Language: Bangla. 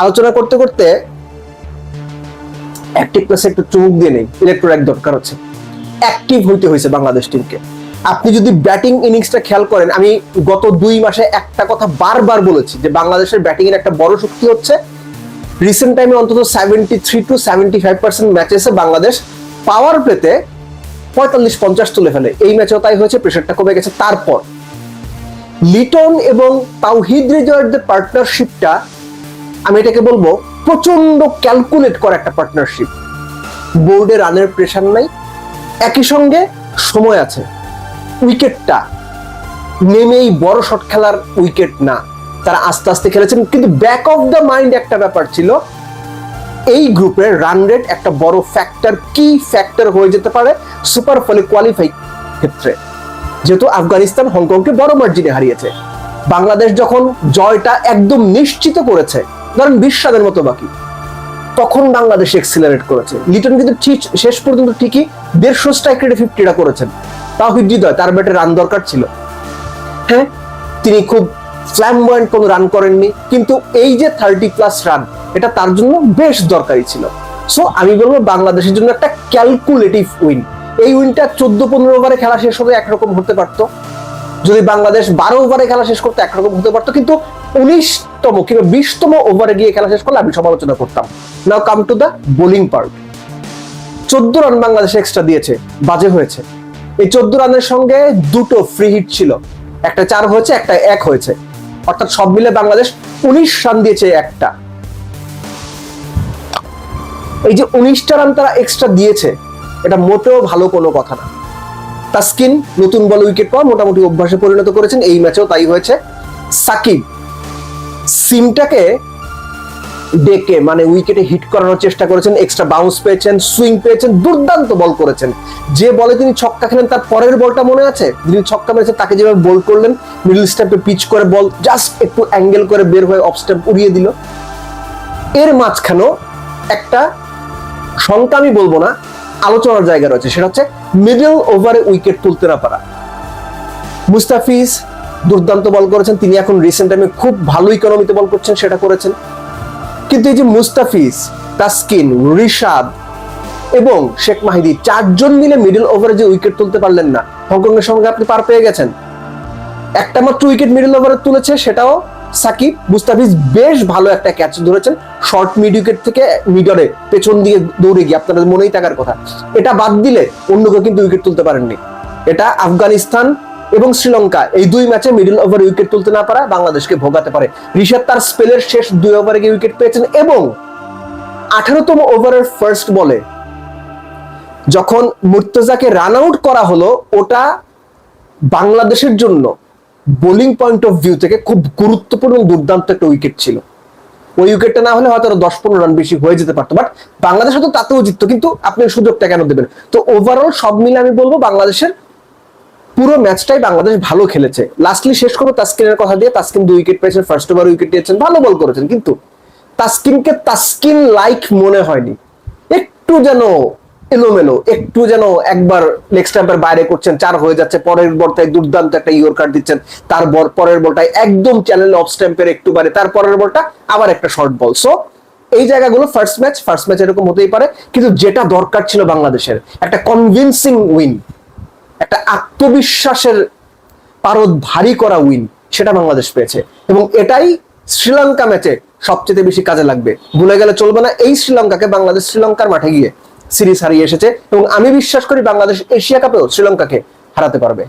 আলোচনা করতে করতে অ্যাক্টিভ প্লাসে একটু চুমুক দিয়ে নেই, ইলেকট্রোলাইট দরকার হচ্ছে, অ্যাক্টিভ হইতে হয়েছে বাংলাদেশ টিমকে। আপনি যদি ব্যাটিং ইনিংসটা খেয়াল করেন, আমি গত 2 মাসে একটা কথা বারবার বলেছি যে বাংলাদেশের ব্যাটিং এর একটা বড় শক্তি হচ্ছে রিসেন্ট টাইমে অন্তত 73 to 75% ম্যাচেসে বাংলাদেশ পাওয়ার প্লেতে 45-50 তুলে ফেলে। এই ম্যাচেও তাই হয়েছে, প্রেশারটা কমে গেছে। তারপর লিটন এবং তাওহিদ হৃদয়ের যে পার্টনারশিপটা, আমি এটাকে বলবো প্রচন্ড ক্যালকুলেট করা একটা পার্টনারশিপ। বোর্ডে রানের প্রেশার নাই, একই সঙ্গে সময় আছে, উইকেটটা নেমেই বড় শট খেলার উইকেট না, তারা আস্তে আস্তে খেলেছেন। কিন্তু ব্যাক অফ দ্য মাইন্ড একটা ব্যাপার ছিল, এই গ্রুপের রান রেট একটা বড় ফ্যাক্টর, কি ফ্যাক্টর হয়ে যেতে পারে সুপার ফলে কোয়ালিফাই ক্ষেত্রে, যেহেতু আফগানিস্তান হংকংকে বড় মার্জিনে হারিয়েছে। বাংলাদেশ যখন জয়টা একদম নিশ্চিত করেছে, ধরেন 20 রানের মতো বাকি, তখন বাংলাদেশ এক্সিলারেট করেছে। লিটন কিন্তু ঠিক শেষ পর্যন্ত ঠিকই 150 স্ট্রাইক রেটে 50টা করেছেন। তাওহিদ হৃদয়, তার ব্যাটে রান দরকার ছিল, হ্যাঁ তিনি খুব ফ্ল্যামবয়েন্ট কোনো রান করেননি, কিন্তু এই যে 30+ রান, এটা তার জন্য বেশ দরকারি ছিল। সো আমি বলবো বাংলাদেশের জন্য একটা ক্যালকুলেটিভ উইন। এই উইনটা 14-15 ওভারে খেলা শেষ হতে একরকম হতে পারতো, যদি বাংলাদেশ 12 ওভারে খেলা শেষ করতে একরকম হতে পারতো, কিন্তু 19তম কিংবা 20তম ওভারে গিয়ে খেলা শেষ করলে আমি সমালোচনা করতাম। Now come to the bowling part. 14 run Bangladesh extra দিয়েছে, বাজে হয়েছে। এই 14 রানের সঙ্গে 2টো ফ্রি হিট ছিল, একটা 4 হয়েছে, একটা 1 হয়েছে, অর্থাৎ সব মিলে বাংলাদেশ 19 রান দিয়েছে একটা। এই যে 19টা রান তারা এক্সট্রা দিয়েছে, এটা মোটেও ভালো কোনো কথা না। তাসকিন নতুন বল উইকেট পাওয়া মোটামুটি অভ্যাসে পরিণত করেছেন, এই ম্যাচেও তাই হয়েছে। সাকিব সিমটাকে ডেকে মানে উইকেটে হিট করানোর চেষ্টা করেছেন, এক্সট্রা বাউন্স পেয়েছেন, সুইং পেয়েছেন, দুর্দান্ত বল করেছেন। যে বলে তিনি ছক্কা খেলেন তার পরের বলটা মনে আছে, যিনি ছক্কা মেরেছেন তাকে যেভাবে বল করলেন, মিডল স্ট্যাম্পে পিচ করে বল জাস্ট একটু অ্যাঙ্গেল করে বের হয়ে অফ স্ট্যাম্প উড়িয়ে দিল। এর মাঝখানেও একটা শঙ্কা, আমি বলবো না, আলোচনার জায়গা রয়েছে, সেটা হচ্ছে মিডল ওভারে উইকেট তুলতে না পারা। মুস্তাফিজ দুর্দান্ত বল করেছেন, তিনি এখন রিসেন্ট টাইমে খুব ভালো ইকোনমিতে বল করছেন, সেটা করেছেন। কিন্তু এই যে মুস্তাফিজ, তাসকিন, রিশাদ এবং শেখ মাহিদি 4 জন মিলে মিডল ওভারে যে উইকেট তুলতে পারলেন না, হংকং এর সঙ্গে আপনি পার পেয়ে গেছেন। একটা মাত্র উইকেট মিডল ওভারে তুলেছে, সেটাও সাকিব। মুস্তাফিজ বেশ ভালো একটা ক্যাচ ধরেছেন শর্ট মিড উইকেট থেকে মিডলে পেছন দিয়ে দৌড়ে গিয়ে, আপনাদের মনেই থাকার কথা। এটা বাদ দিলে অন্য কেউ কিন্তু উইকেট তুলতে পারেননি। এটা আফগানিস্তান এবং শ্রীলঙ্কা এই 2 ম্যাচে মিডল ওভারে উইকেট তুলতে না পারা বাংলাদেশকে ভোগাতে পারে। রিশাদ তার স্পেলের শেষ 2 ওভারে গিয়ে উইকেট পেয়েছেন, এবং 18তম ওভারের ফার্স্ট বলে যখন মুর্তজাকে রান আউট করা হলো, ওটা বাংলাদেশের জন্য বোলিং পয়েন্ট অফ ভিউ থেকে খুব গুরুত্বপূর্ণ দুর্দান্ত একটা উইকেট ছিল। ওই উইকেটটা না হলে হয়তো 10-15 রান বেশি হয়ে যেতে পারতো, বাট বাংলাদেশ হয়তো তাতেও জিততো, কিন্তু আপনি সুযোগটা কেন দেবেন? তো ওভারঅল সব মিলে আমি বলবো বাংলাদেশের পুরো ম্যাচটাই বাংলাদেশ ভালো খেলেছে। লাস্টলি শেষ করবো তাসকিনের কথা দিয়ে। তাসকিন 2 উইকেট পেয়েছেন, ফার্স্ট ওভার উইকেট দিয়েছেন, ভালো বল করেছেন, কিন্তু তাসকিনকে তাসকিন লাইক মনে হয়নি। একটু যেন এলোমেলো, একটু যেন একবার লেগ স্ট্যাম্পের বাইরে করছেন, 4 হয়ে যাচ্ছে, পরের বলটায় দুর্দান্ত একটা ইয়র্কার দিচ্ছেন, তার পরের বলটায় একদম চ্যানেল অফ স্ট্যাম্পের একটু বাইরে, তার পরের বলটা আবার একটা শর্ট বল। সো এই জায়গাগুলো ফার্স্ট ম্যাচ এরকম হতেই পারে, কিন্তু যেটা দরকার ছিল বাংলাদেশের একটা কনভিনসিং উইন, একটা আত্মবিশ্বাসের পারদ ভারী করা উইন, সেটা বাংলাদেশ পেয়েছে, এবং এটাই শ্রীলঙ্কা ম্যাচে সবচেয়ে বেশি কাজে লাগবে। ভুলে গেলে চলবে না, এই শ্রীলঙ্কাকে বাংলাদেশ শ্রীলঙ্কার মাঠে গিয়ে সিরিজ হারিয়ে এসেছে, এবং আমি বিশ্বাস করি বাংলাদেশ এশিয়া কাপেও শ্রীলঙ্কাকে হারাতে পারবে।